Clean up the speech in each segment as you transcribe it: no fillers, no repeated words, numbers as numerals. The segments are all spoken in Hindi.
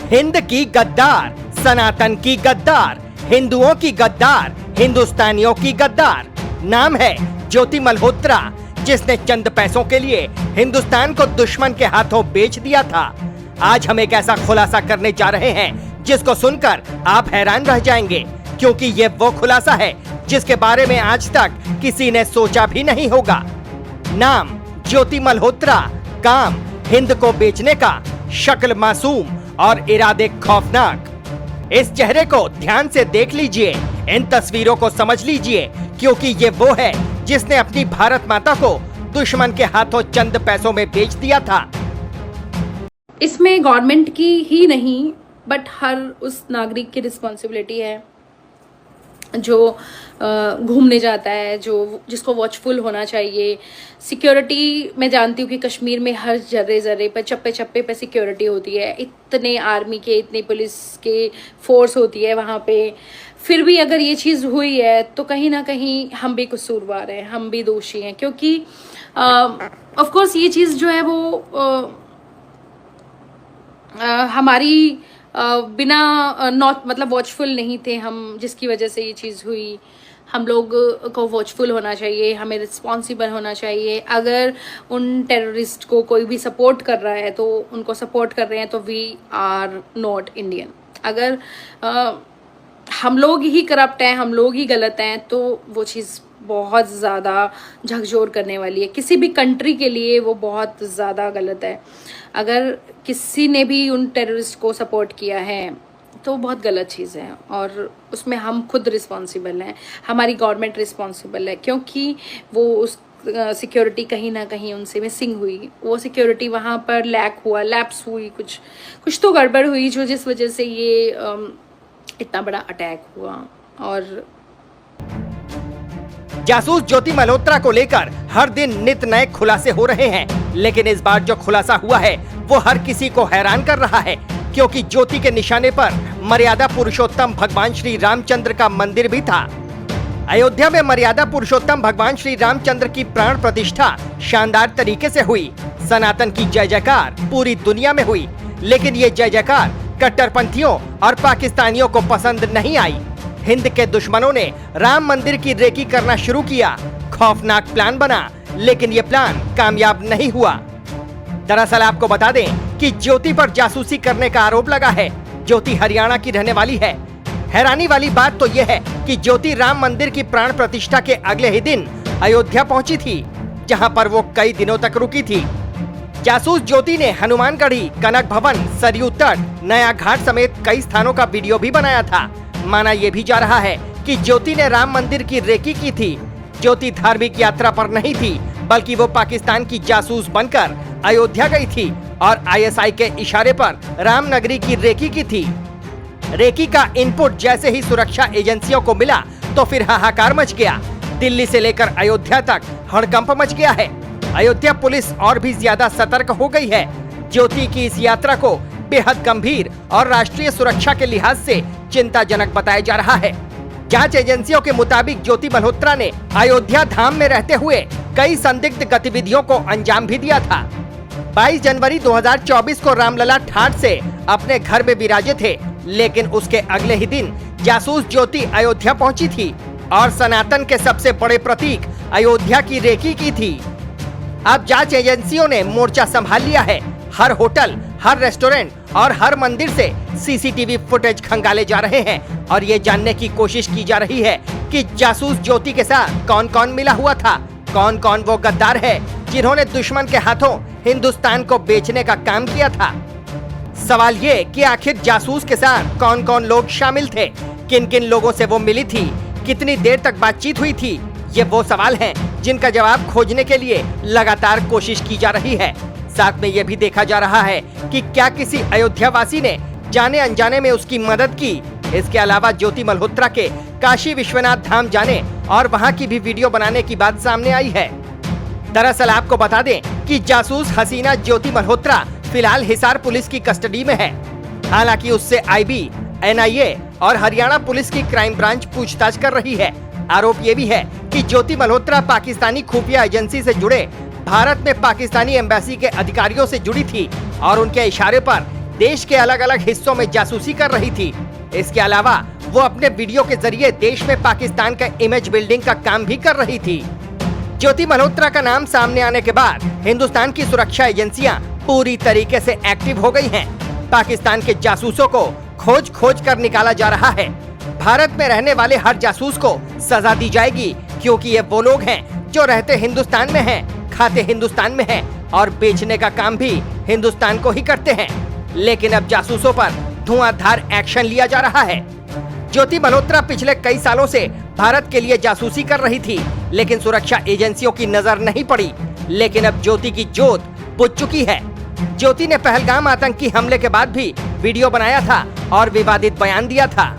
हिंद की गद्दार, सनातन की गद्दार, हिंदुओं की गद्दार, हिंदुस्तानियों की गद्दार। नाम है ज्योति मल्होत्रा, जिसने चंद पैसों के लिए हिंदुस्तान को दुश्मन के हाथों बेच दिया था। आज हम एक ऐसा खुलासा करने जा रहे हैं जिसको सुनकर आप हैरान रह जाएंगे, क्योंकि ये वो खुलासा है जिसके बारे में आज तक किसी ने सोचा भी नहीं होगा। नाम ज्योति मल्होत्रा, काम हिंद को बेचने का, शक्ल मासूम और इरादे खौफनाक। इस चेहरे को ध्यान से देख लीजिए, इन तस्वीरों को समझ लीजिए, क्योंकि ये वो है जिसने अपनी भारत माता को दुश्मन के हाथों चंद पैसों में बेच दिया था। इसमें गवर्नमेंट की ही नहीं बट हर उस नागरिक की रिस्पॉन्सिबिलिटी है जो घूमने जाता है, जो जिसको वॉचफुल होना चाहिए। सिक्योरिटी मैं जानती हूँ कि कश्मीर में हर जर्रे जर्रे पर, चप्पे चप्पे पे सिक्योरिटी होती है, इतने आर्मी के, इतने पुलिस के फोर्स होती है वहाँ पे। फिर भी अगर ये चीज़ हुई है तो कहीं ना कहीं हम भी कसूरवार हैं, हम भी दोषी हैं, क्योंकि ऑफ कोर्स ये चीज़ जो है वो हमारी बिना नॉट मतलब वॉचफुल नहीं थे हम, जिसकी वजह से ये चीज़ हुई। हम लोग को वॉचफुल होना चाहिए, हमें रिस्पॉन्सिबल होना चाहिए। अगर उन टेररिस्ट को कोई भी सपोर्ट कर रहा है तो उनको सपोर्ट कर रहे हैं तो वी आर नॉट इंडियन। अगर हम लोग ही करप्ट हैं, हम लोग ही गलत हैं, तो वो चीज़ बहुत ज़्यादा झकझोर करने वाली है। किसी भी कंट्री के लिए वो बहुत ज़्यादा गलत है। अगर किसी ने भी उन टेररिस्ट को सपोर्ट किया है तो बहुत गलत चीज़ है, और उसमें हम खुद रिस्पॉन्सिबल हैं, हमारी गवर्नमेंट रिस्पॉन्सिबल है, क्योंकि वो उस सिक्योरिटी कहीं ना कहीं उनसे मिसिंग हुई। वो सिक्योरिटी वहाँ पर लैप्स हुई, कुछ तो गड़बड़ हुई जो जिस वजह से ये इतना बड़ा अटैक हुआ। और जासूस ज्योति मल्होत्रा को लेकर हर दिन नित नए खुलासे हो रहे हैं, लेकिन इस बार जो खुलासा हुआ है वो हर किसी को हैरान कर रहा है, क्योंकि ज्योति के निशाने पर मर्यादा पुरुषोत्तम भगवान श्री रामचंद्र का मंदिर भी था। अयोध्या में मर्यादा पुरुषोत्तम भगवान श्री रामचंद्र की प्राण प्रतिष्ठा शानदार तरीके से हुई। सनातन की जय जयकार पूरी दुनिया में हुई, लेकिन ये जय जयकार कट्टरपंथियों और पाकिस्तानियों को पसंद नहीं आई। हिंद के दुश्मनों ने राम मंदिर की रेकी करना शुरू किया। खौफनाक प्लान बना, लेकिन ये प्लान कामयाब नहीं हुआ। दरअसल आपको बता दें कि ज्योति पर जासूसी करने का आरोप लगा है। ज्योति हरियाणा की रहने वाली है। हैरानी वाली बात तो यह है कि ज्योति राम मंदिर की प्राण प्रतिष्ठा के अगले ही दिन अयोध्या पहुंची थी, जहां पर वो कई दिनों तक रुकी थी। जासूस ज्योति ने हनुमानगढ़ी, कनक भवन, सरयू तट, नया घाट समेत कई स्थानों का वीडियो भी बनाया था। माना यह भी जा रहा है कि ज्योति ने राम मंदिर की रेकी की थी। ज्योति धार्मिक यात्रा पर नहीं थी, बल्कि वो पाकिस्तान की जासूस बनकर अयोध्या गई थी और आईएसआई के इशारे पर रामनगरी की रेकी की थी। रेकी का इनपुट जैसे ही सुरक्षा एजेंसियों को मिला तो फिर हाहाकार मच गया। दिल्ली से लेकर अयोध्या तक हड़कंप मच गया है। अयोध्या पुलिस और भी ज्यादा सतर्क हो गई है। ज्योति की इस यात्रा को बेहद गंभीर और राष्ट्रीय सुरक्षा के लिहाज से चिंताजनक बताया जा रहा है। जांच एजेंसियों के मुताबिक ज्योति मल्होत्रा ने अयोध्या धाम में रहते हुए कई संदिग्ध गतिविधियों को अंजाम भी दिया था। 22 जनवरी 2024 को रामलला ठाट से अपने घर में विराजे थे, लेकिन उसके अगले ही दिन जासूस ज्योति अयोध्या पहुंची थी और सनातन के सबसे बड़े प्रतीक अयोध्या की रेकी की थी। अब जांच एजेंसियों ने मोर्चा संभाल लिया है। हर होटल, हर रेस्टोरेंट और हर मंदिर से सीसीटीवी फुटेज खंगाले जा रहे हैं और ये जानने की कोशिश की जा रही है कि जासूस ज्योति के साथ कौन कौन मिला हुआ था, कौन कौन वो गद्दार है जिन्होंने दुश्मन के हाथों हिंदुस्तान को बेचने का काम किया था। सवाल ये कि आखिर जासूस के साथ कौन कौन लोग शामिल थे, किन किन लोगों से वो मिली थी, कितनी देर तक बातचीत हुई थी, ये वो सवाल हैं जिनका जवाब खोजने के लिए लगातार कोशिश की जा रही है। साथ में यह भी देखा जा रहा है कि क्या किसी अयोध्या वासी ने जाने अनजाने में उसकी मदद की। इसके अलावा ज्योति मल्होत्रा के काशी विश्वनाथ धाम जाने और वहां की भी वीडियो बनाने की बात सामने आई है। दरअसल आपको बता दें कि जासूस हसीना ज्योति मल्होत्रा फिलहाल हिसार पुलिस की कस्टडी में है। हालांकि उससे आईबी, एनआईए और हरियाणा पुलिस की क्राइम ब्रांच पूछताछ कर रही है। आरोप ये भी है कि ज्योति मल्होत्रा पाकिस्तानी खुफिया एजेंसी से जुड़े भारत में पाकिस्तानी एम्बेसी के अधिकारियों से जुड़ी थी और उनके इशारे पर देश के अलग अलग हिस्सों में जासूसी कर रही थी। इसके अलावा वो अपने वीडियो के जरिए देश में पाकिस्तान का इमेज बिल्डिंग का काम भी कर रही थी। ज्योति मल्होत्रा का नाम सामने आने के बाद हिंदुस्तान की सुरक्षा एजेंसियां पूरी तरीके से एक्टिव हो गई हैं। पाकिस्तान के जासूसों को खोज खोज कर निकाला जा रहा है। भारत में रहने वाले हर जासूस को सजा दी जाएगी, क्योंकि ये वो लोग हैं जो रहते हिंदुस्तान में हैं, खाते हिंदुस्तान में हैं और बेचने का काम भी हिंदुस्तान को ही करते हैं। लेकिन अब जासूसों पर धुआंधार एक्शन लिया जा रहा है। ज्योति मल्होत्रा पिछले कई सालों से भारत के लिए जासूसी कर रही थी, लेकिन सुरक्षा एजेंसियों की नजर नहीं पड़ी। लेकिन अब ज्योति की जोत बुझ चुकी है। ज्योति ने पहलगाम आतंकी हमले के बाद भी वीडियो बनाया था और विवादित बयान दिया था।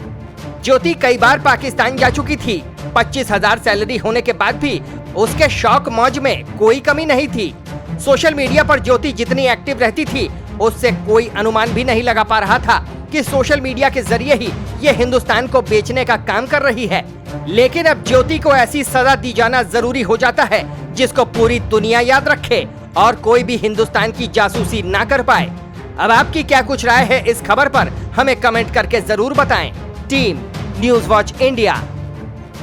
ज्योति कई बार पाकिस्तान जा चुकी थी। 25,000 सैलरी होने के बाद भी उसके शौक मौज में कोई कमी नहीं थी। सोशल मीडिया पर ज्योति जितनी एक्टिव रहती थी, उससे कोई अनुमान भी नहीं लगा पा रहा था कि सोशल मीडिया के जरिए ही ये हिंदुस्तान को बेचने का काम कर रही है। लेकिन अब ज्योति को ऐसी सजा दी जाना जरूरी हो जाता है जिसको पूरी दुनिया याद रखे और कोई भी हिंदुस्तान की जासूसी ना कर पाए। अब आपकी क्या कुछ राय है इस खबर पर, हमें कमेंट करके जरूर बताएं। Team news watch India.